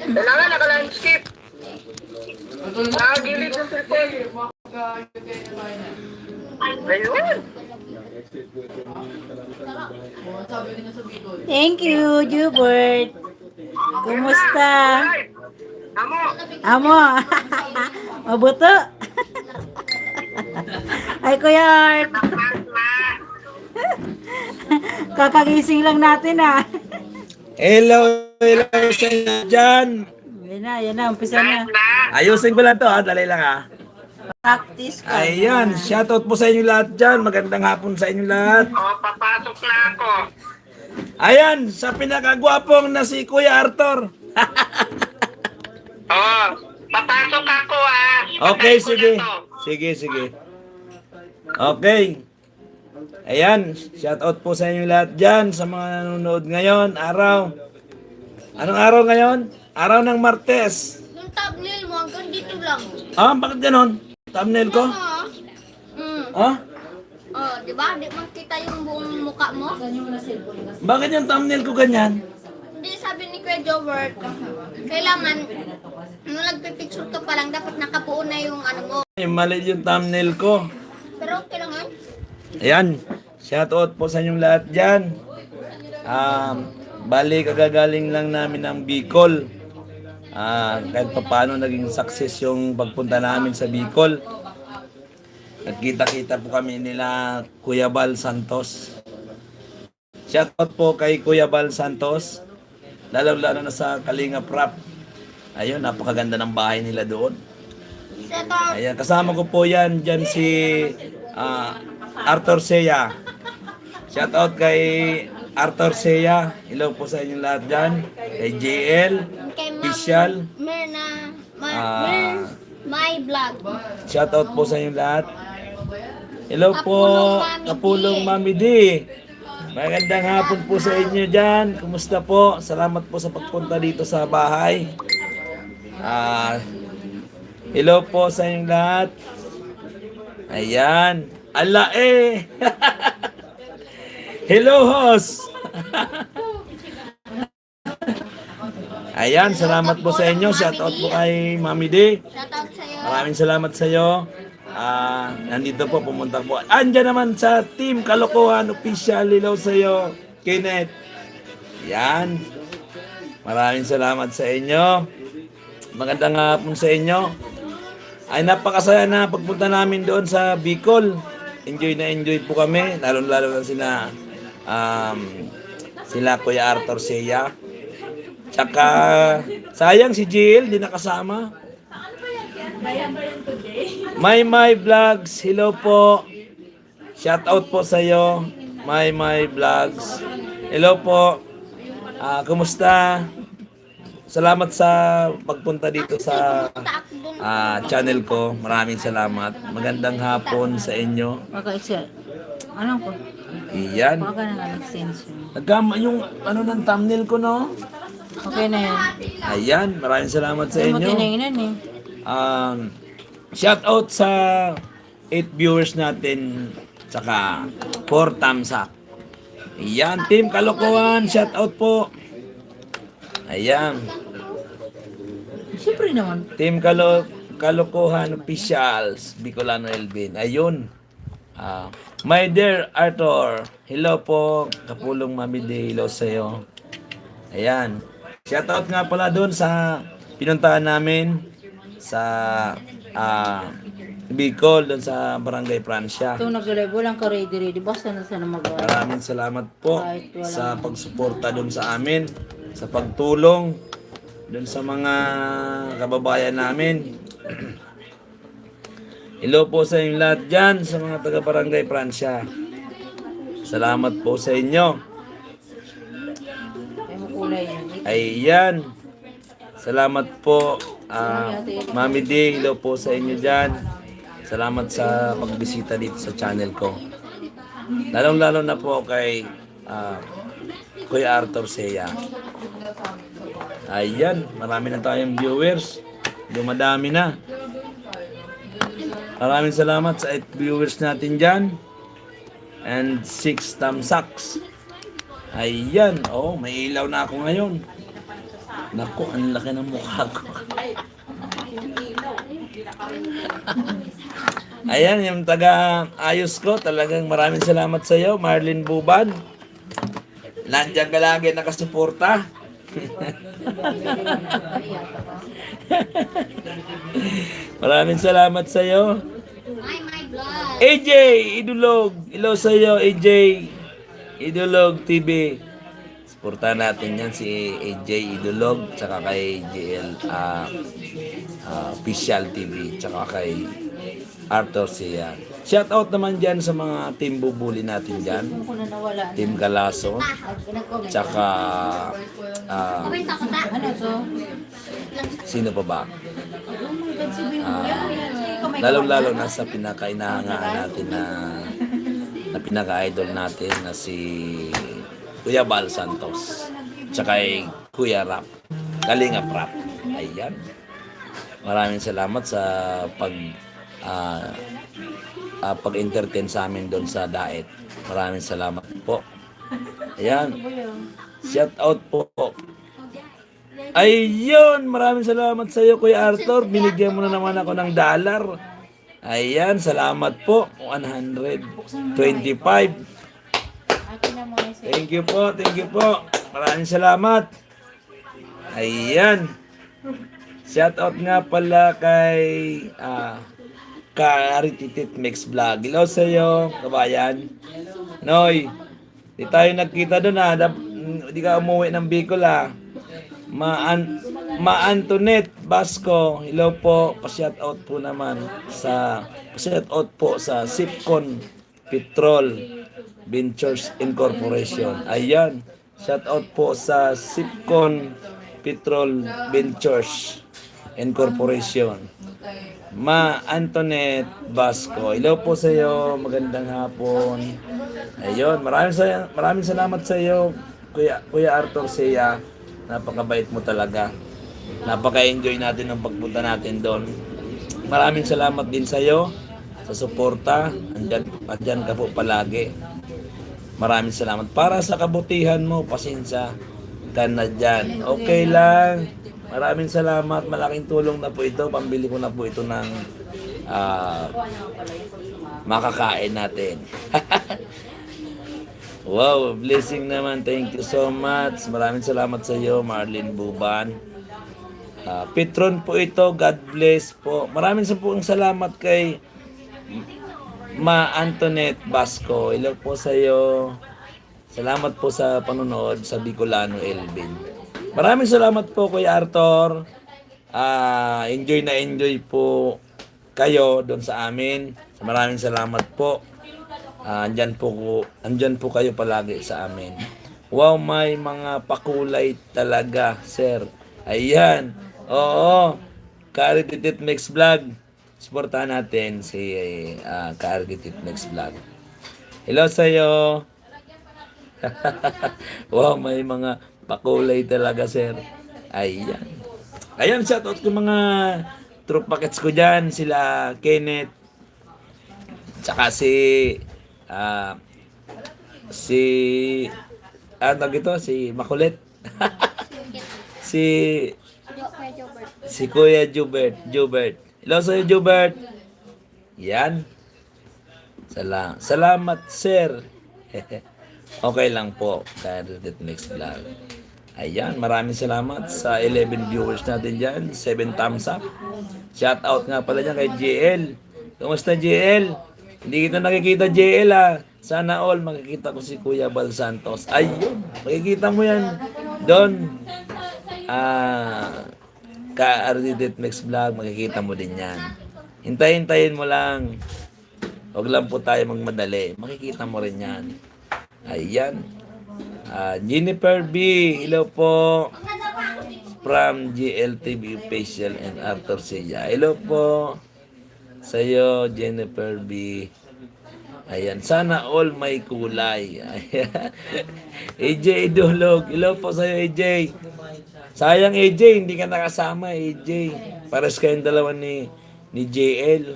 Kailangan naka-landscape. Nakagilid ng cellphone. Ayun. Thank you, Jubert. Kumusta? Amo. Amo. Mabuto. Ay, Kuya Art. Kakagising lang natin Hello sa inyo dyan. Yan na, umpisa na. Ayusin ko lang to dali lang Practice ka. Ayan, shoutout po sa inyo lahat dyan. Magandang hapon sa inyo lahat. Papasok na ako. Ayan, sa pinakagwapong na si Kuya Arthur. Papasok ako Okay, sige. Sige. Okay. Ayan, shoutout po sa inyo lahat dyan sa mga nanonood ngayon, araw. Anong araw ngayon? Araw ng Martes. Yung thumbnail mo, hanggang dito lang. Bakit ganon? Thumbnail ko? Di ba? Di makita yung buong mukha mo? Bakit yung thumbnail ko ganyan? Hindi, sabi ni Kuya Jobert, kailangan, nung nagpipicture ka pa lang, dapat nakabuo na yung ano mo. Mali yung thumbnail ko. Pero okay lang yun. Ayan, shoutout po sa inyong lahat dyan. Bali, kagagaling lang namin ng Bicol. Kahit pa paano naging success yung pagpunta namin sa Bicol. Nagkita-kita po kami nila Kuya Bal Santos. Shoutout po kay Kuya Bal Santos. Lalo-lalo na sa Kalinga Prap. Ayun, napakaganda ng bahay nila doon. Ayan, kasama ko po yan dyan si Arthur Seya. Shoutout kay Arthur Seya. Hello po sa inyong lahat dyan. Kay JL, Kay Ma'am Official. My vlog. Shoutout po sa inyong lahat. Hello po, Kapulong Mami D. Magandang hapon po sa inyo dyan. Kumusta po? Salamat po sa pagpunta dito sa bahay. Hello po sa inyong lahat. Ayan. Ala Hello, host. Ayan, salamat po sa inyo. Shoutout po kay Mami D. Shoutout sa'yo. Maraming salamat sa iyo. Nandito po, pumunta po. Andiyan naman sa Team Kalokohan Official. Hello sa iyo, Kenneth. Yan. Maraming salamat sa inyo. Magandang hapon sa inyo. Ay, napakasaya na pagpunta namin doon sa Bicol. Enjoy na enjoy po kami. Lalo-lalo na sila Kuya Arthur Seya. Tsaka, sayang si JL, di nakasama. My Vlogs, hello po. Shout out po sa iyo. My Vlogs. Hello po. Kumusta? Salamat sa pagpunta dito sa channel ko. Maraming salamat. Magandang hapon sa inyo. Okay, sir. Ano po? Iyan. Baka na nag-sense yun. Nagkama yung ng thumbnail ko, no? Okay na yan. Ayan. Maraming salamat sa Hindi mo inyo. tinignan Shout out sa 8 viewers natin. Tsaka 4 thumbs up. Ayan. Team Kalokohan. Shout out po. Ayan. Siyempre naman. Team Kalokohan Officials. Bicolano Elvin. Ayun. My dear Arthur. Hello po. Kapulong Mami D. Hello sa'yo. Ayan. Shout out nga pala doon sa pinuntahan namin sa Bicol, doon sa Barangay Francia. Ito nag-live, walang ka-ready-ready. Basta na sana mag-live. Maraming salamat po sa pagsuporta doon sa amin, sa pagtulong doon sa mga kababayan namin. Hello po sa inyong lahat dyan, sa mga taga-Barangay Francia. Salamat po sa inyo. Ay, makulay yan. Ayan. Salamat po, Mami D. Hello po sa inyo dyan. Salamat sa pagbisita dito sa channel ko. Lalong-lalo na po kay Kuya Arthur Seya. Ayan, marami na tayong viewers. Dumadami na. Maraming salamat sa 8 viewers natin dyan. and 6 tamsaks. Ayan, oh, may ilaw na ako ngayon. Naku, ang laki ng mukha ko. Ayan, yung taga-ayos ko, talagang maraming salamat sa iyo, Marlene Buban. Nandiyan ka lagi nakasuporta. Maraming salamat sa iyo. My blood. AJ Idulog, hello sa iyo, AJ Idulog TV. Suportahan natin yan si AJ Idulog, tsaka kay JL Official TV, tsaka kay Arthur Sia. Shout out naman dyan sa mga team bubuli natin dyan. Kung na nawala. Team Galaso, tsaka Comment ako ta. Ano to? sino pa ba? Oh my God, si Bing. Ikaw may Lalong-lalo na sa pinakainahangaan natin na pinaka-idol natin na si Kuya Bal Santos, tsaka kay Kuya Rap, Kalingap Rap. Ayan. Maraming salamat sa pag-entertain sa amin doon sa Daet. Maraming salamat po. Ayan. Shout out po. Ayun, maraming salamat sa iyo, Kuya Arthur. Binigyan mo na naman ako ng $. Ayan, salamat po. 125. Akin na muna siya. Thank you po, thank you po. Maraming salamat. Ayan. Shout out nga pala kay Karititit Mix Vlog. Hello sa iyo, kabayan. Noy, di tayo nagkita doon ha. Di ka umuwi ng Bicol ha. Ma-Antoinette Basco. Hello po. Pa-shout out po naman pa-shout out po sa Sipcon Petrol Ventures Incorporation. Ayan. Shout out po sa Sipcon Petrol Ventures Incorporation. Ma-Antoinette Basco. Hello po sa iyo. Magandang hapon. Ayun. Maraming salamat sa iyo, Kuya Arthur Sia. Napakabait mo talaga. Napaka-enjoy natin ang pagpunta natin doon. Maraming salamat din sa iyo sa suporta. Andyan ka po palagi. Maraming salamat. Para sa kabutihan mo, pasensya ka na dyan. Okay lang. Maraming salamat. Malaking tulong na po ito. Pambili ko na po ito ng makakain natin. Wow, blessing naman. Thank you so much. Maraming salamat sa iyo, Marlene Buban. Petron po ito. God bless po. Maraming salamat kay Ma-Antoinette Basco. Hello po sa iyo. Salamat po sa panonood sa Bicolano Elvin. Maraming salamat po, Kuya Arthur. Enjoy na enjoy po kayo doon sa amin. Maraming salamat po. Andyan po kayo palagi sa amin. Wow, may mga pakulay talaga, sir. Ayan. Oo. Karititit Mix Vlog. Suportahan natin si Karititit Mix Vlog. Hello sa iyo. Wow, may mga pakulay talaga, sir. Ayan. Ayan, shoutout ko mga troop packets ko dyan. Sila Kenneth. Tsaka si si Makulit. si Kuya Jubert. Hello sa iyo, Jubert. Yan. Salamat, sir. Okay lang po. Karititit Mix Vlog. Ayan, maraming salamat sa 11 viewers natin dyan. 7 thumbs up. Shout out nga pala dyan kay JL. Kumusta, JL? Hindi kita nakikita, JL ha. Sana all makikita ko si Kuya Bal Santos. Ayun, makikita mo yan doon. Karititit Mix Vlog, makikita mo din yan. Hintayin mo lang. Huwag lang po tayo magmadali. Makikita mo rin yan. Ayan. Jennifer B. Hello po. From GLTV Facial and Arthur Sia. Hello po. Sa'yo, Jennifer B. Ayan. Sana all may kulay. AJ Idulog. Hello po sa'yo, AJ. Sayang, AJ. Hindi ka nakasama, AJ. Pares kayong dalawa ni JL.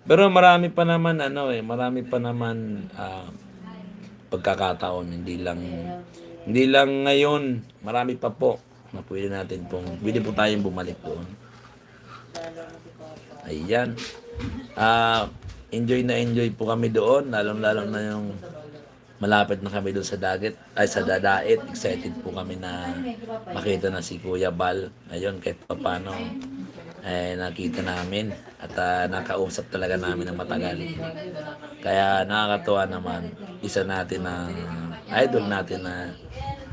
Pero marami pa naman marami pa naman pagkakataon, hindi lang ngayon, marami pa po na pwede po tayong bumalik doon. Ayan. Enjoy po kami doon, lalong-lalo na yung malapit na kami doon sa dagat, sa Dadait. Excited po kami na makita na si Kuya Bal. Ayun, kahit pa paano nakita namin at nakausap talaga namin ng matagal. Kaya nakakatuwa naman, isa natin na idol natin na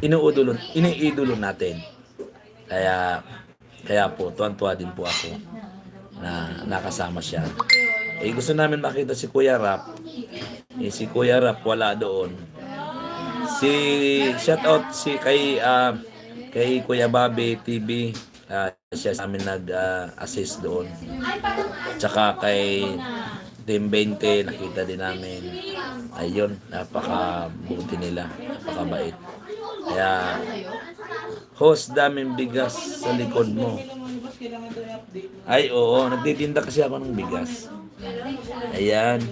iniidolo natin. Kaya po, tuwan-tuwa din po ako na nakasama siya. Gusto namin makita si Kuya Rap. Si Kuya Rap wala doon. Shout out kay Kuya Bobby TV. Siya sa amin nag-assist doon. Tsaka kay Team 20, nakita din namin. Ayun, napakabuti nila. Napakabait. Kaya, host, daming bigas sa likod mo. Ay, oo. Nagtitinda kasi ako ng bigas. Ayan.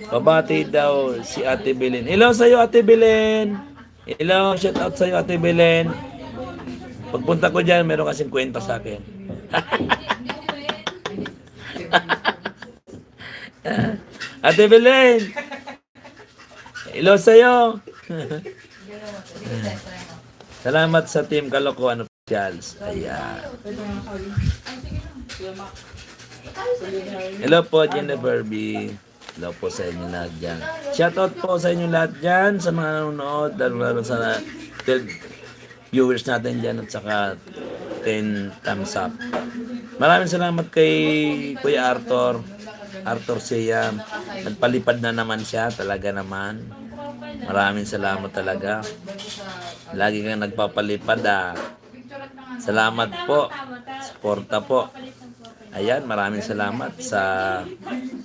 Pabati daw si Ate Belen. Hello sa'yo, Ate Belen. Hello, shout out sa'yo, Ate Belen. Pagpunta ko dyan, meron kasing kwenta sa akin. Ate Belen! Hello sa'yo! Salamat sa Team Kalokohan Officials. Ayan. Hello po, Jennifer B. Hello po sa inyo lahat dyan. Shoutout po sa inyo lahat dyan, sa mga nanonood, lalo sa viewers natin dyan at saka 10 thumbs up. Maraming salamat kay Kuya Arthur Sia. Nagpalipad na naman siya, talaga naman. Maraming salamat talaga. Lagi kang nagpapalipad Salamat po. Suporta po. Ayan, maraming salamat sa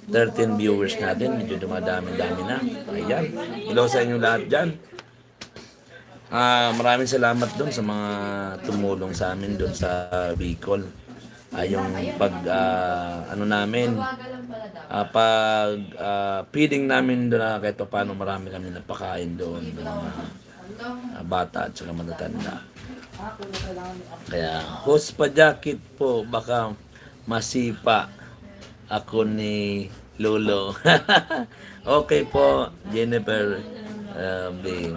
13 viewers natin. Medyo dumadami-dami na. Ayan. Hello sa inyo lahat dyan. Maraming salamat doon sa mga tumulong sa amin doon sa Bicol. Yung feeding namin doon kahit pa paano marami kami napakain doon ng mga bata at saka matatanda. Kaya host pa jacket po, baka masipa ako ni Lolo. Okay po, Jennifer.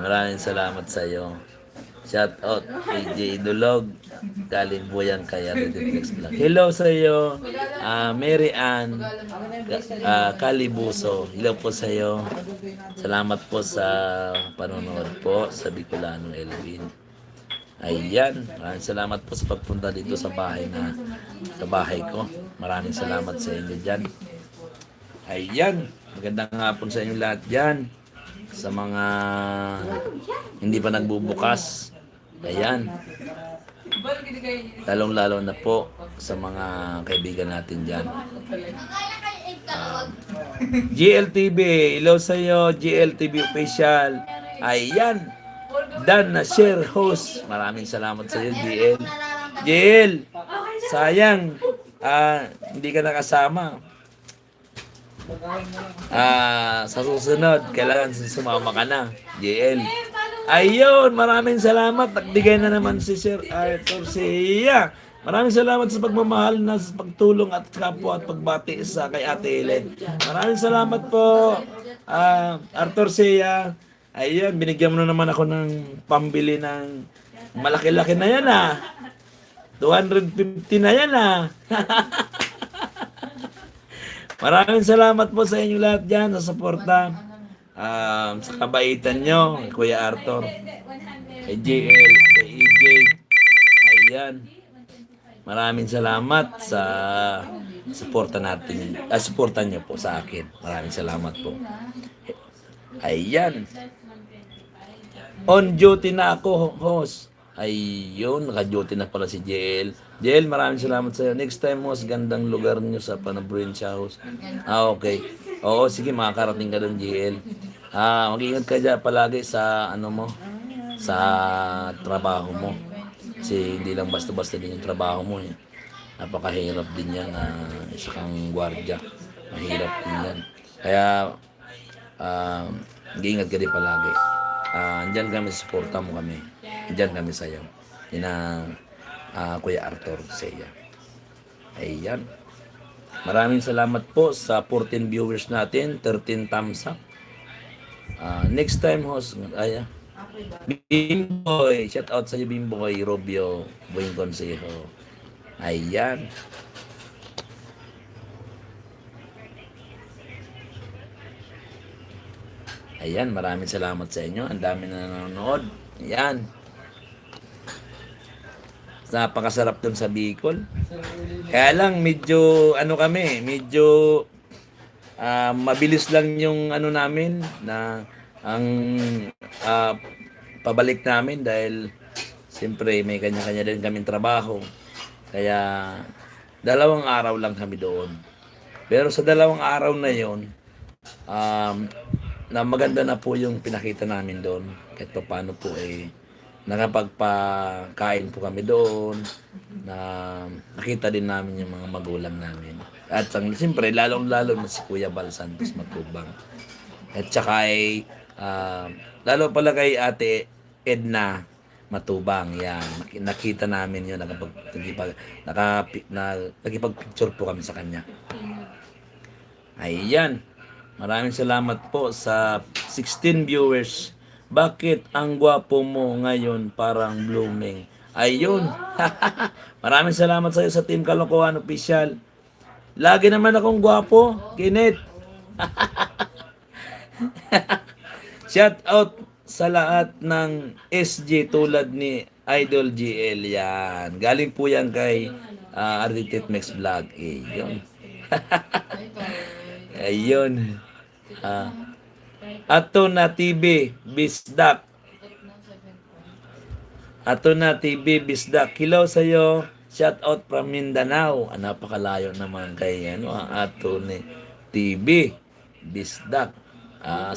Maraming salamat sa iyo. Shout out AJ Dulog. Galing po yan kay Rediflex Vlog. Hello sa iyo, Mary Ann Calibuso. Hello po sa iyo. Salamat po sa panonood po sa Bicolano Elvin. Ayan, maraming salamat po sa pagpunta dito sa bahay ko. Maraming salamat sa inyo dyan. Ayan, magandang hapon sa inyo lahat dyan. Sa mga hindi pa nagbubukas, ayan, lalong-lalo na po sa mga kaibigan natin dyan. GLTV, hello sa iyo, GLTV official. Ayan, Dan na share host. Maraming salamat sa iyo, GL. GL, sayang, hindi ka nakasama. Sa susunod, kailangan sumama ka na, JL. Ayun, maraming salamat. Nagbigay na naman si Sir Arthur Sia. Maraming salamat sa pagmamahal na sa pagtulong at kapwa at pagbati sa kay Ate Helen. Maraming salamat po, Arthur Sia. Ayun, binigyan mo na naman ako ng pambili ng malaki-laki na yan 250 na yan Maraming salamat po sa inyo lahat dyan sa suporta, sa kabaitan nyo, kay Kuya Arthur, kay JL, kay EJ. Ayan. Maraming salamat sa suporta natin, suporta nyo po sa akin. Maraming salamat po. Ayan. On duty na ako, host. Ayun, naka-duty na pala si JL. JL, maraming salamat sa iyo. Next time, host, gandang lugar nyo sa Panaprovincia House. Okay. Oo, sige, makakarating ka doon, JL. Mag-ingat ka dyan palagi sa, sa trabaho mo. Kasi hindi lang basta-basta din yung trabaho mo. napakahirap din yan na isa kang gwardiya. Mahirap din yan. Kaya, mag-iingat ka din palagi. Andyan kami, suporta mo kami. Andyan kami sa'yo. Yun ang Kuya Arthur Seya. Ayan. Maraming salamat po sa 14 viewers natin, 13 thumbs up. Next time, host, Bimboy, shout out sa iyo Bimboy, Robio, Buing Consejo. Ayan. Ayan, maraming salamat sa inyo. Ang dami na nanonood. Ayan. Napakasarap dun sa Bicol. Kaya lang, medyo, medyo mabilis lang yung namin na ang pabalik namin dahil siyempre may kanya-kanya din kaming trabaho. Kaya 2 araw lang kami doon. Pero sa 2 araw na yon, na maganda na po yung pinakita namin doon. Kahit pa paano po nakapagpakain po kami doon, na nakita din namin yung mga magulang namin. At siyempre, lalong-lalo na si Kuya Bal Santos Matubang. At saka lalo pala kay Ate Edna Matubang. Yan, nakita namin yun, nakipag-picture po kami sa kanya. Ayan. Maraming salamat po sa 16 viewers. Bakit ang gwapo mo ngayon parang blooming? Ayun. Maraming salamat sa iyo sa Team Kalokohan Official. Lagi naman akong gwapo, Kinit. Shout out sa lahat ng SG tulad ni Idol GL yan. Galing po yan kay Artitet Max Vlog. Ayun. Ayun. Ato na TV Bisdak. Ato na TV Bisdak. Hello sa iyo. Shout out from Mindanao. Napakalayo naman kay Ato ni TV Bisdak.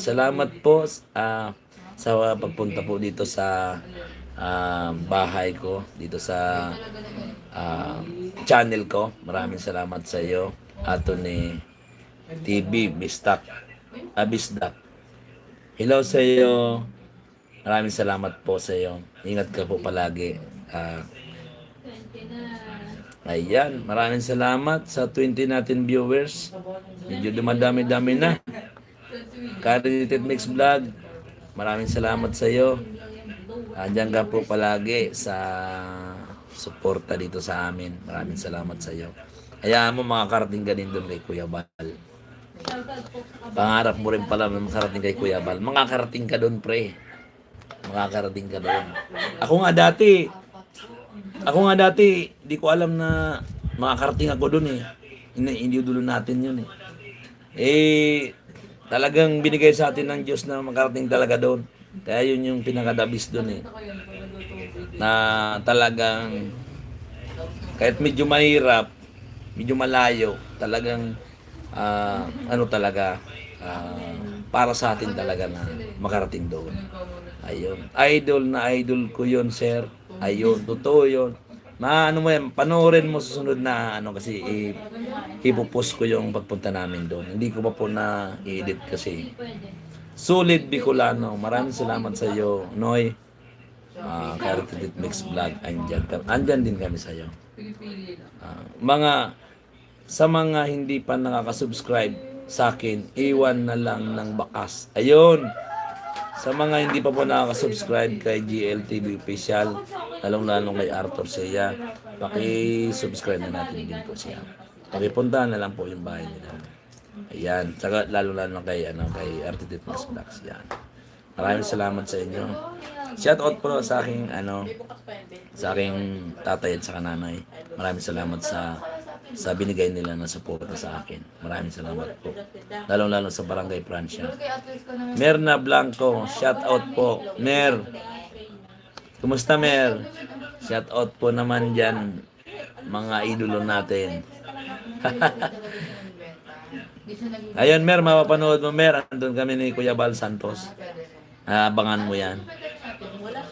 Salamat po sa pagpunta po dito sa bahay ko, dito sa channel ko. Maraming salamat sa iyo, Ato ni TV Bisdak. Bisdak. Hello sa iyo. Maraming salamat po sa iyo. Ingat ka po palagi. Ayan, maraming salamat sa 20 natin viewers. Medyo dumadami-dami na. Artitet Max Vlog, maraming salamat sa iyo. Andiyan ka po palagi sa suporta dito sa amin. Maraming salamat sa iyo. Hayaan mo makakarating ka din doon kay Kuya Bal. Pangarap mo rin pala makarating kay Kuya Bal. Makakarating ka doon, pre. Makakarating ka doon. Ako nga dati, di ko alam na makakarating ako doon eh. Hindi dulo natin yun eh. Talagang binigay sa atin ng Diyos na makarating talaga doon. Kaya yun yung pinakadabis doon eh. Na talagang kahit medyo mahirap, medyo malayo, talagang para sa atin talaga na makarating doon. Ayun. Idol ko yun, sir. Ayun, totoo yun. Panoorin mo susunod na kasi ipopost ko yung pagpunta namin doon. Hindi ko pa po na i-edit kasi. Solid Bicolano. Maraming salamat sa iyo, Noy. Artitet Max Vlog. Andyan din kami sa iyo. Sa mga hindi pa nakaka-subscribe sa akin, iwan na lang ng bakas. Ayun. Sa mga hindi pa po nakaka-subscribe kay GLTV Official, lalong-lalong kay Arthur Seya, paki-subscribe na natin din po siya. Pakipuntahan na lang po yung bahay nila. Ayan, saka lalong-lalong kay Artitet Max Vlogs. Yan. Maraming salamat sa inyo. Shout out po sa aking tatay at sa nanay. Maraming salamat sa binigay nila na suporta sa akin. Maraming salamat po. Lalong-lalo sa Barangay Francia. Merna Blanco, shout out po. Mer. Kumusta, Mer? Shout out po naman dyan, mga idolo natin. Ayun, Mer, mapapanood mo, Mer. Andun kami ni Kuya Bal Santos. Abangan mo yan.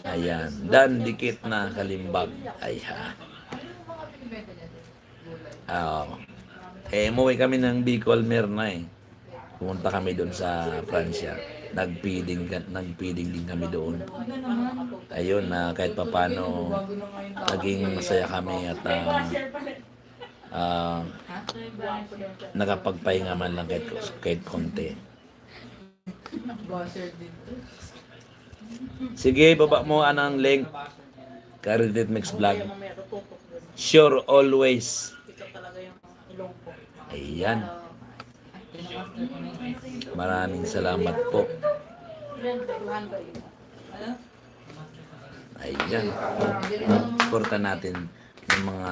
Ayan. Dan dikit na kalimbag. Ayan. Umuwi kami ng Bicol, Merna eh. Pumunta kami doon sa Pransya. Nagpiding din kami doon. Ayun, na kahit papano naging masaya kami at nakapagpahinga man lang kahit konti. Sige, baba mo ang link. Carded Mix Vlog. Sure, always. Ayan. Maraming salamat po. Ayan. Suporta natin yung mga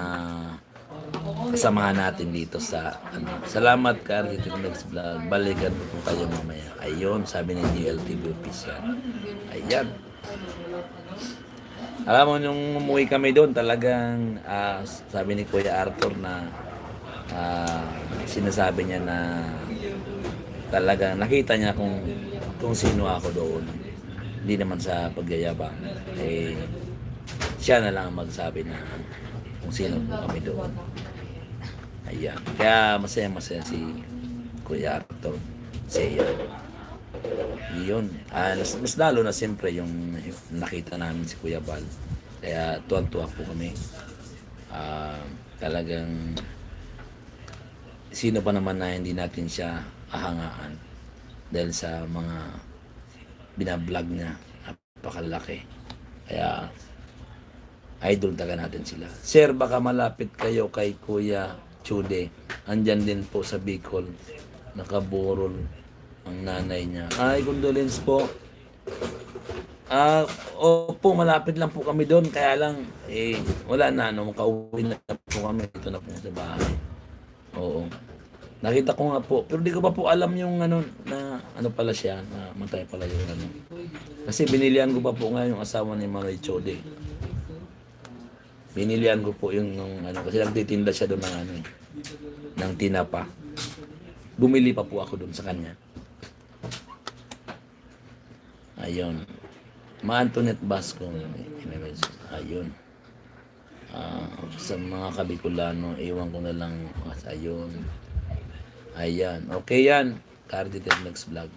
kasamahan natin dito sa Salamat Carded Mix Vlog. Balikan mo po kayo mamaya. Ayun, sabi ni GLTV Official. Ayan. Alam mo, nung umuwi kami doon, talagang sabi ni Kuya Arthur na sinasabi niya na talagang nakita niya kung sino ako doon. Hindi naman sa pagyayabang. Siya na lang magsabi na kung sino po kami doon. Ayan. Kaya masaya-masaya si Kuya Arthur. Siya. Yun. Mas lalo na siyempre yung nakita namin si Kuya Bal. Kaya tuwan-tuwa po kami. Talagang sino pa naman na hindi natin siya ahangaan dahil sa mga binablog niya. Napakalaki. Kaya idol talaga natin sila. Sir, baka malapit kayo kay Kuya Chude. Andyan din po sa Bicol. Nakaburol ang nanay niya. Ay, condolence po. Opo, malapit lang po kami doon. Kaya lang, wala na. Makauwi na po kami. Ito na po sa bahay. Oo. Nakita ko nga po. Pero di ko pa po alam yung na pala siya. Na matay pala yung Kasi binilihan ko pa po nga yung asawa ni Manoy Chode. Binilihan ko po yung kasi nagtitinda siya doon ng tinapa. Bumili pa po ako doon sa kanya. Ayun. Ma-Antoinette Basco. Ayun. Sa mga Kabicolano, iwan ko na lang. Ayun. Ayan. Okay yan. Carded Mix Vlog.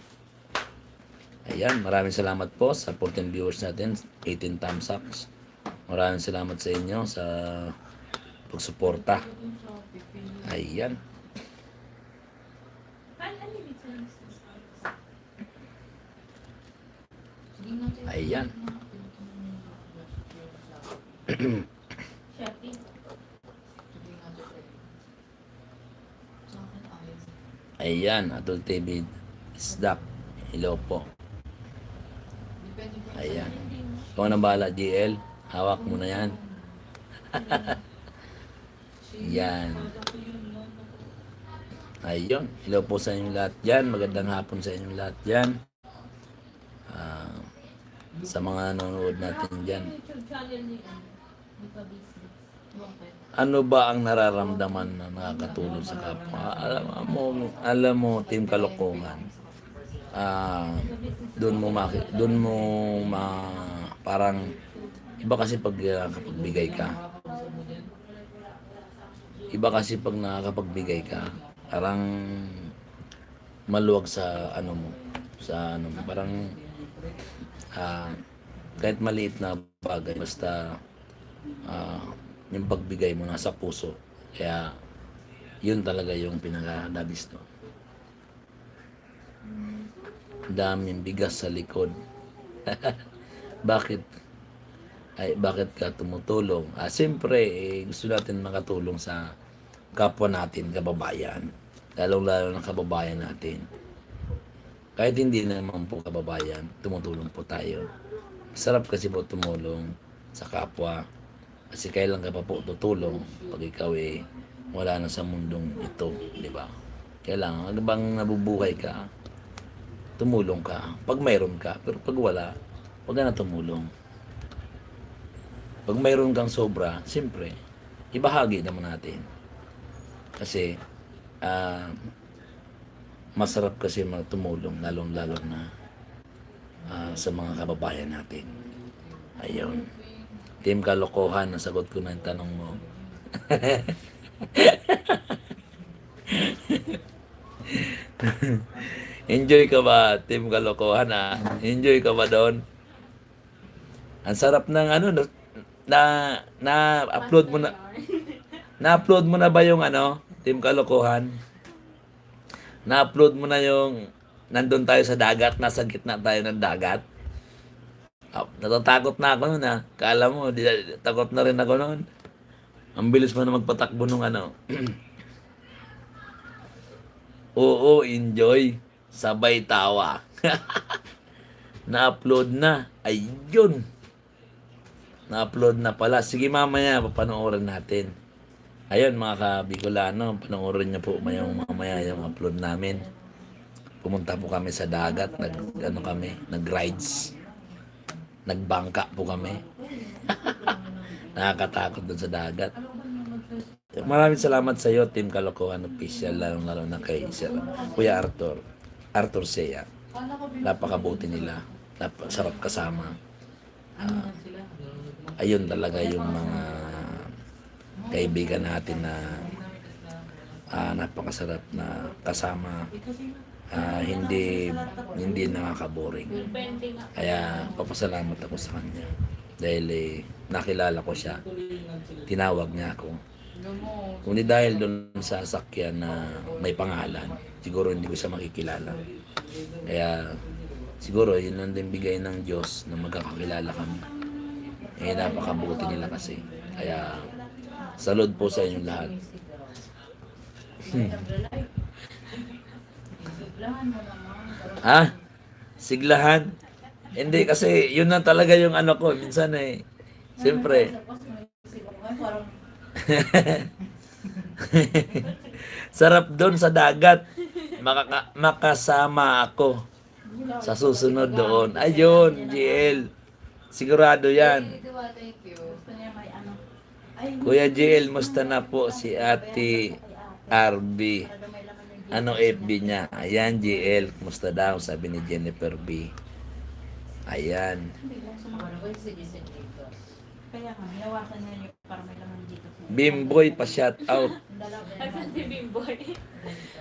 Ayan. Maraming salamat po sa 14 viewers natin. 18 thumbs up. Maraming salamat sa inyo sa pagsuporta. Ayan. Ayan. Ayan, Atol TV Isdak. Hello po. Ayan. Ikaw na bahala, GL. Hawak mo na yan. Yan. Ayun. Hello po sa inyong lahat dyan. Magandang hapon sa inyong lahat dyan. Sa mga nanonood natin dyan. Ano ba ang nararamdaman na nakakatulong sa kapwa? Alam mo, Team Kalokohan. Parang iba kasi pag nakapagbigay ka. Iba kasi pag nakakapagbigay ka, parang maluwag sa parang kahit maliit na bagay, basta yung pagbigay mo nasa puso. Kaya yun talaga yung pinaka-labis doon. Daming bigas sa likod. Bakit ka tumutulong? Siyempre, gusto natin makatulong sa kapwa natin, kababayan. Lalong-lalo ng kababayan natin. Kahit hindi naman po kababayan, tumutulong po tayo. Sarap kasi po tumulong sa kapwa. Kasi kailan ka pa po tutulong pag ikaw wala na sa mundong ito, di ba? Kailangan bang nabubuhay ka, tumulong ka. Pag mayroon ka, pero pag wala, huwag ka na tumulong. Pag mayroon kang sobra, siyempre, ibahagi naman natin. Kasi, masarap kasi tumulong, lalong-lalo na sa mga kababayan natin. Ayun. Team Kalokohan, nasagot ko na yung tanong mo. Enjoy ka ba, Team Kalokohan ah? Enjoy ka ba doon? Ang sarap ng ano, na-upload mo na, na-upload mo na ba yung ano, Team Kalokohan? Na-upload mo na yung nandun tayo sa dagat, nasa gitna tayo ng dagat? Natatakot na ako nun ah. Kala mo, takot na rin ako nun. Ang bilis mo na magpatakbo nung ano. Oo, enjoy. Sabay tawa. Na-upload na. Ayun. Na-upload na pala. Sige mamaya, papanoorin natin. Ayun mga ka-Bicolano, panoorin niyo po mamaya yung upload namin. Pumunta po kami sa dagat, nag-rides. Nagbangka po kami. Nakakatakot doon sa dagat. Maraming salamat sa iyo, Team Kalokohan Official, lalo na kay Sir Kuya Arthur Sea. Napakabuti nila. Sarap kasama. Ayun talaga yung mga kaibigan natin na napakasarap na kasama. Hindi nakaka-boring. Kaya papasalamat ako sa kanya. Dahil nakilala ko siya. Tinawag niya ako. Kundi dahil doon sa sakyan na may pangalan, siguro hindi ko siya makikilala. Kaya siguro yun ang din bigay ng Diyos na magkakakilala kami. Napakabuti nila kasi. Kaya salud po sa inyong lahat. Siglahan? Hindi kasi yun na talaga yung ano ko. Minsan siyempre. Sarap doon sa dagat. Makasama ako sa susunod doon. Ayun, GL. Sigurado yan. Kuya GL, musta na po si Ate RB? Anong FB niya? Ayan, GL. Kumusta daw? Sabi ni Jennifer B. Ayan. Kaya nga, hinawakan niya yung para may laman dito. Bimboy, pa-shout out.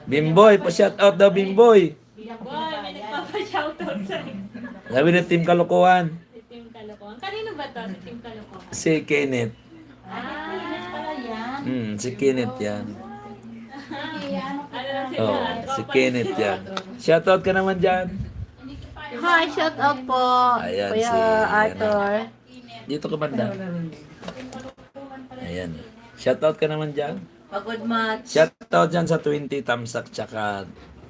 Bimboy, pa-shout out daw, Bimboy. Boy, may nagpapa-shoutout sa'yo. Sabi ni Team Kalokohan. Si Team Kalokohan. Kanino ba to? Si Team Kalokohan. Si Kenneth. Pala yan. Si Kenneth yan. Ano lang sila? Oh, si Kenneth yan. Shout out ka naman dyan. Hi, shout out po. Ayan, Kuya si Arthur. Dito ka banda. Ayan. Shout out ka naman dyan. Pagod match. Shout out dyan sa 20 thumbs up tsaka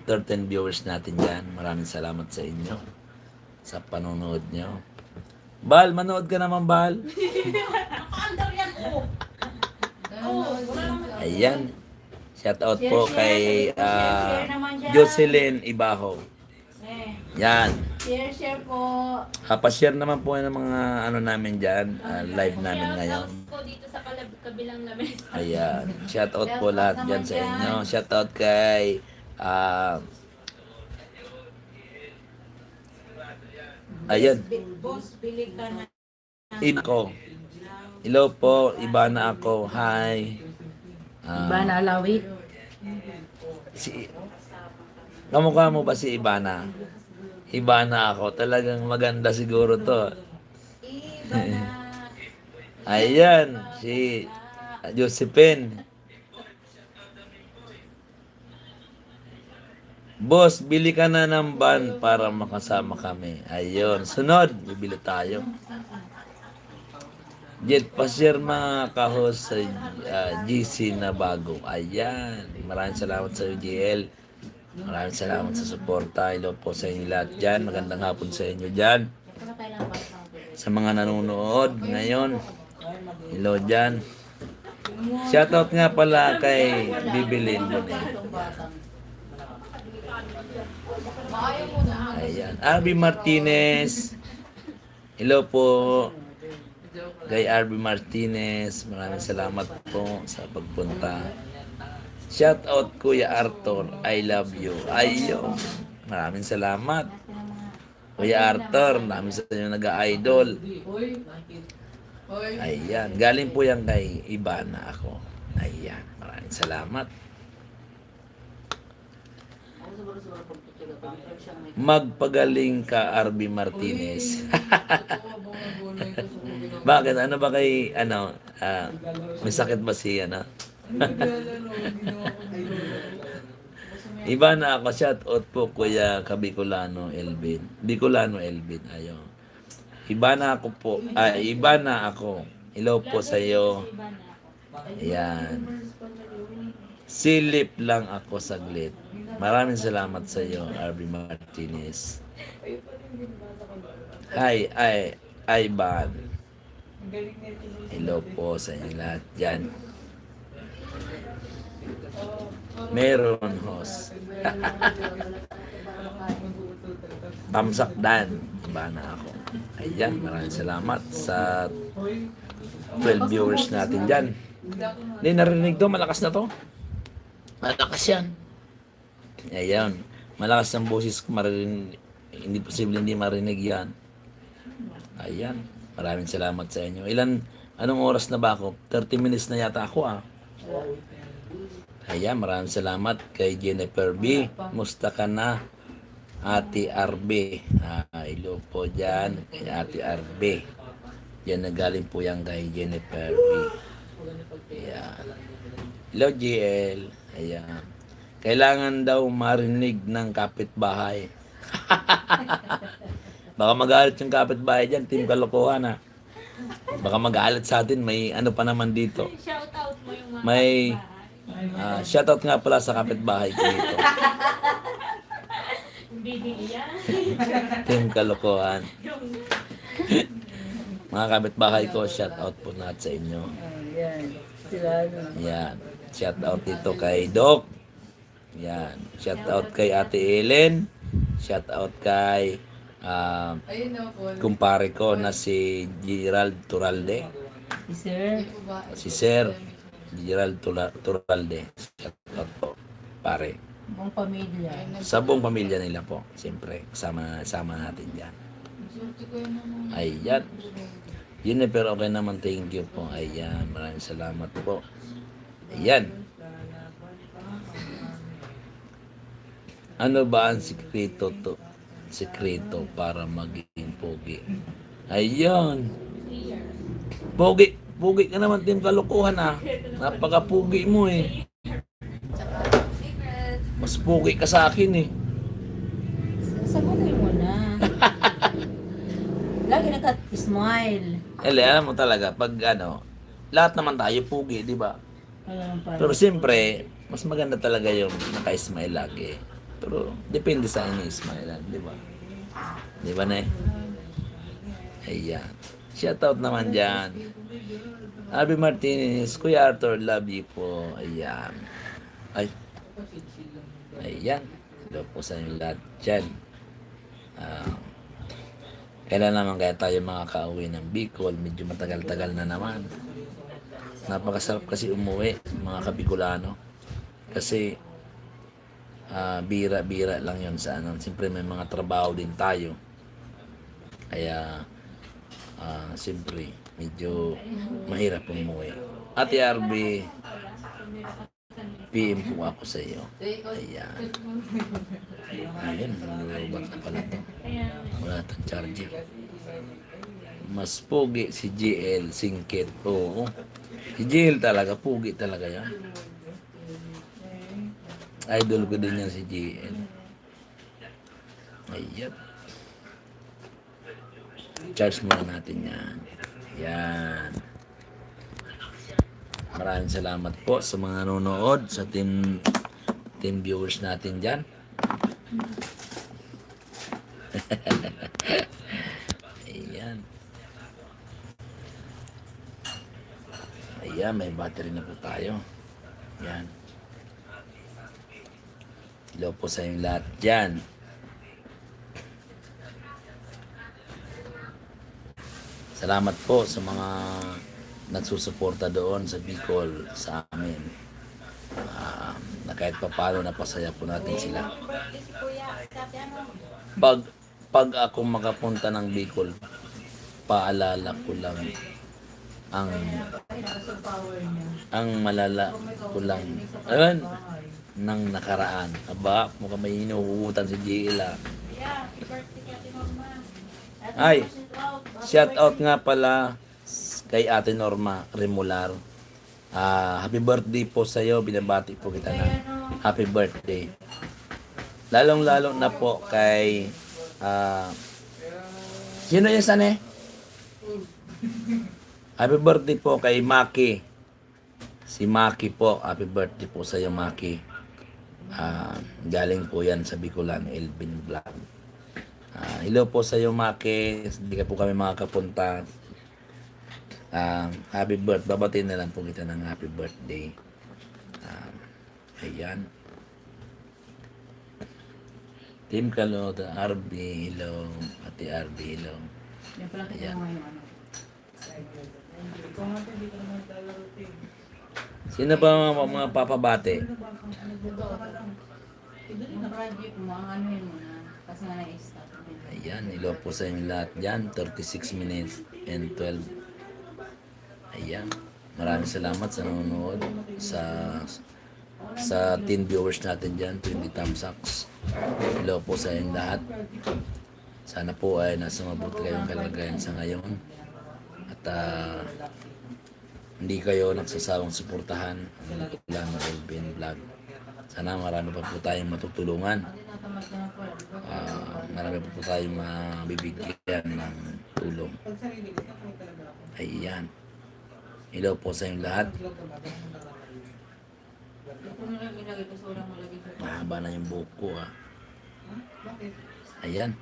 13 viewers natin dyan. Maraming salamat sa inyo sa panonood nyo. Bal, manood ka naman, Bal. Ayan. Shout out po kay Jocelyn Ibaho. Yan. Share po. Pa-share naman po ng mga ano namin dyan, live namin ngayon. Po dito sa kabilang lamesa. Ayan. Shout out po lahat dyan sa inyo. Shout out kay ayan. Boss, bili ka na. Iba ko. Hello po, iba na ako. Hi. Ibana Alawit. Kamukha mo ba si Ibana? Ibana ako. Talagang maganda siguro to. Ayan, si Josephine. Boss, bili ka na ng van para makasama kami. Ayun, sunod, bibili tayo. Jet, pa-share mga kahos sa GC na bago. Ayan, maraming salamat sa iyo, GL. Maraming salamat sa suporta. Hello po sa inyo lahat dyan. Magandang hapon sa inyo dyan. Sa mga nanonood ngayon. Hello dyan. Shoutout nga pala kay Bibilin. Ayan. Arby Martinez. Hello po. Kay Arby Martinez. Maraming salamat po sa pagpunta. Shout out Kuya Arthur, I love you. Ayun. Maraming salamat. Kuya Arthur, maraming sa inyo nag-idol. Ayan. Galing po yan kay Ibana ako. Ayan. Maraming Maraming salamat. Magpagaling ka, RB Martinez. Bakit? Ano ba kay, may sakit ba si, Iba na ako, shout out po Kuya Kabicolano Elvin. Bicolano Elvin, ayo. Iba na ako po, iba na ako. Hello po sa iyo. Iba na ako. Ayan. Silip lang ako saglit. Maraming salamat sa iyo, RB Martinez. Hi, Ivan. Hello po sa inyo lahat dyan. Meron host. Tamsak Dan. Iba na ako. Ayan, maraming salamat sa 12 viewers natin dyan. Hindi narinig to, malakas na to. Malakas yan. Ayan, malakas ang boses ko, marinig, hindi posible hindi marinig yan. Ayan, maraming salamat sa inyo. Anong oras na ba ako? 30 minutes na yata ako Ayan, maraming salamat kay Jennifer B. Musta ka na, Ate RB? Hello po dyan, kay Ate RB. Yan, nagaling po yan kay Jennifer B. Ayan. Hello, GL. Ayan. Kailangan daw marinig ng kapitbahay. Baka magalit yung kapitbahay dyan, Team Kalokohan Baka magalit sa atin, may ano pa naman dito. Shout out mo yung mga May shoutout nga pala sa kapitbahay ko dito. bibigyan. Team Kalokohan. Yung Mga kapitbahay ko, shoutout po lahat sa inyo. Ayan. Sila Yan. Shoutout dito kay Doc. Yan. Shoutout kay Ate Ellen. Shoutout kay kumpare ko na si Gerald Turalde. si Sir. Si Sir Gerald Turalde. Shoutout po, pare. Buong pamilya. Sa buong pamilya nila po. Siyempre, sama natin dyan. Ayan. Yun pero okay naman. Thank you po. Ayan. Maraming salamat po. Ayan. Ano ba ang sikreto para maging pogi? Ayan. Pogi ka naman, Team Kalokohan Napaka-pogi mo Mas pogi ka sa akin Sagutin mo na. Lagi naka-smile. Alam mo talaga, pag lahat naman tayo pogi, di ba? Pero siyempre, mas maganda talaga yung naka-smile lagi. Pero depende sa ini-smile, di ba? Di ba Ayan. Shoutout naman dyan. Abby Martinez, Kuya Arthur, love you po. Ayan. Ayan. Hello po sa inyo lahat dyan. Kailan naman kaya tayo makakauwi ng Bicol? Medyo matagal-tagal na naman. Napakasarap kasi umuwi, mga Kabicolano. Kasi bira-bira lang yun sa Siyempre may mga trabaho din tayo. Kaya siyempre medyo mahirap umuwi. Ate RB, PM po ako sa iyo. Ayan. Ayan, lubat na pala to. Wala itong charger. Mas pogi si GL Singkit. Oo. Si GL talaga, pogi talaga yan. Idol ko din yan si GL. Ayan. Charge muna natin yan. Yan. Maraming salamat po sa mga nanonood, sa team viewers natin dyan. Ayan. Ayan, may battery na po tayo. Ayan. Hello po sa inyong lahat dyan. Salamat po sa mga nagsusuporta doon sa Bicol sa amin. Na kahit pa paano napasaya po natin sila. Pag ako makapunta ng Bicol, paalala ko lang ang malala ko lang. Ayun, nang nakaraan. Aba, mukhang may hinuhugutan si JL ah. Yeah, birthday ka, Mama. Ay, shout out nga pala kay Ate Norma Remular. Happy birthday po sa iyo. Binabati po kita ng happy birthday. Lalong-lalo na po kay sino yan sana eh? Happy birthday po kay Maki. Si Maki po. Happy birthday po sa iyo, Maki. Galing po yan sa Bicolan, Elvin Vlog. Hello po sa iyo, Maki. Hindi ka po kami makakapunta. Happy birthday. Babatiin na lang po kita ng happy birthday. Ayan. Team Kalota, RB, hello. Ate RB, hello. Ayan. Sino ba mga papabate? Yung project mo, ang ano yun muna. Kasi nga na-stop. Ayan, hello po sa inyo lahat dyan. 36 minutes and 12. Ayan. Maraming salamat sa nanonood. Sa 10 viewers natin dyan, 20 thumbs up. Hello po sa inyo lahat. Sana po ay nasa mabuti kayong kalagayan sa ngayon. At hindi kayo nagsasawang suportahan ang Bicolan Elvin Vlog. Sana marami pa po tayong matutulungan. Marami pa po tayong mabibigyan ng tulong. Ayan. Hello po sa inyo lahat. Mahaba na yung buhok ko Ayan.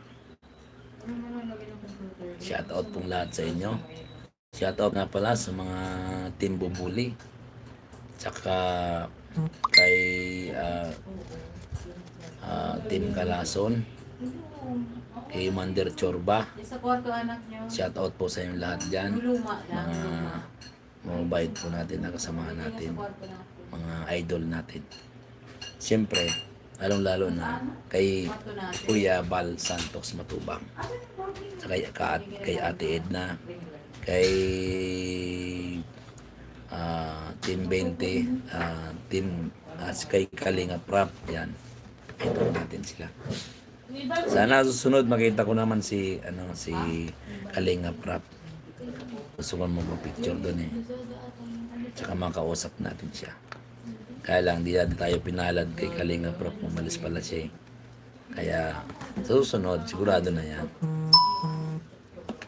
Shout out pong lahat sa inyo. Shout out nga pala sa mga team Bubuli. Tsaka kay team Kalason. Kay Mander Chorba. Sa kwarto anak nyo. Shout out po sa inyo lahat dyan. Mga mabait po natin, nakasamahan natin. Mga idol natin. Siyempre, lalong-lalo na kay Kuya Bal Santos Matubang. Kay Ate Edna. Kay Team 20. Kay Kalinga Prap. Yan. Idol natin sila. Sana susunod makita ko naman si Kalinga Prap. Gusto ko mag-picture doon eh. Tsaka makausap natin siya. Kaya lang, di tayo pinalad kay Kalinga Prap. Umalis pala siya eh. Kaya sa susunod, sigurado na yan.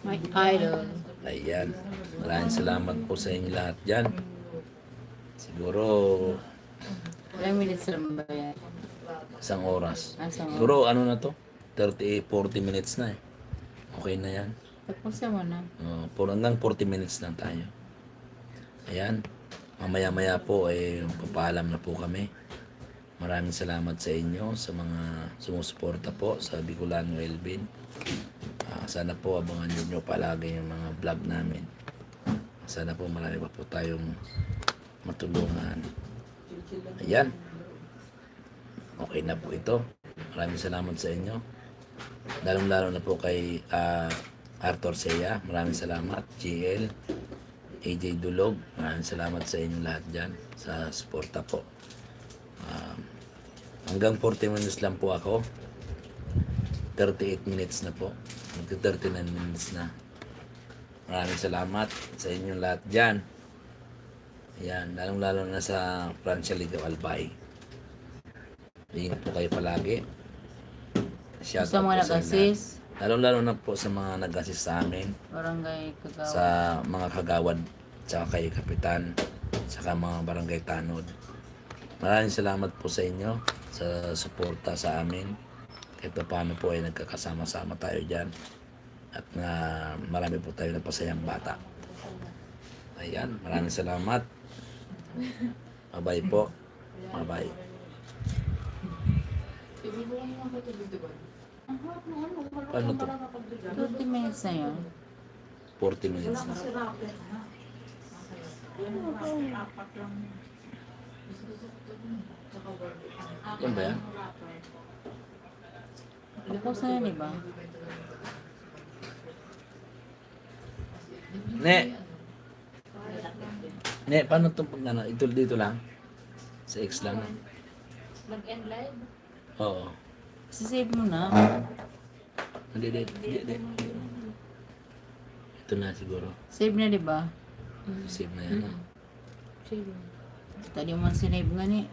My idol. Ayan. Maraming salamat po sa inyo lahat dyan. Siguro Ilang minutes lang ba yan? isang oras. Isang oras. Siguro ano na to? 40 minutes na eh. Okay na yan. Tapos mo na. Hanggang 40 minutes lang tayo. Ayan. Mamaya-maya po papaalam na po kami. Maraming salamat sa inyo sa mga sumusuporta po sa Bicolano Elvin. Sana po abangan niyo palagi yung mga vlog namin. Sana po marami pa po tayong matulungan. Ayan. Okay na po ito. Maraming salamat sa inyo. Lalong-lalo na po kay Arthur Seya. Maraming salamat. GL. AJ Dulog. Maraming salamat sa inyo lahat dyan. Sa suporta po. Hanggang 40 minutes lang po ako. 38 minutes na po. 39 minutes na. Maraming salamat sa inyo lahat dyan. Ayan. Lalong-lalo na sa Francia Liga Albay. Ingat po kayo palagi. Shout Sa out mga po sa nag-assist. inyo. Lalo-lalo na po sa mga nag-assist sa amin. Barangay Kagawa. Sa mga kagawad. Tsaka kay Kapitan. Tsaka mga barangay Tanod. Maraming salamat po sa inyo. Sa suporta sa amin. Kahit paano po ay nagkakasama-sama tayo dyan. At marami po tayo na pasayang bata. Ayan. Maraming salamat. Bye-bye po. Bye-bye. Paano to? 20 minutes na yun. 40 minutes na. Ano ba yan? Tapos na yan, diba? Ne! Ne, paano ito pag ano? Ito dito lang? Sa X lang? Mag end live? Oo. Sisave mo na. Hindi. Ito na siguro. Save na, di ba? Save na yan. Save. Tadi man sinave nga ni.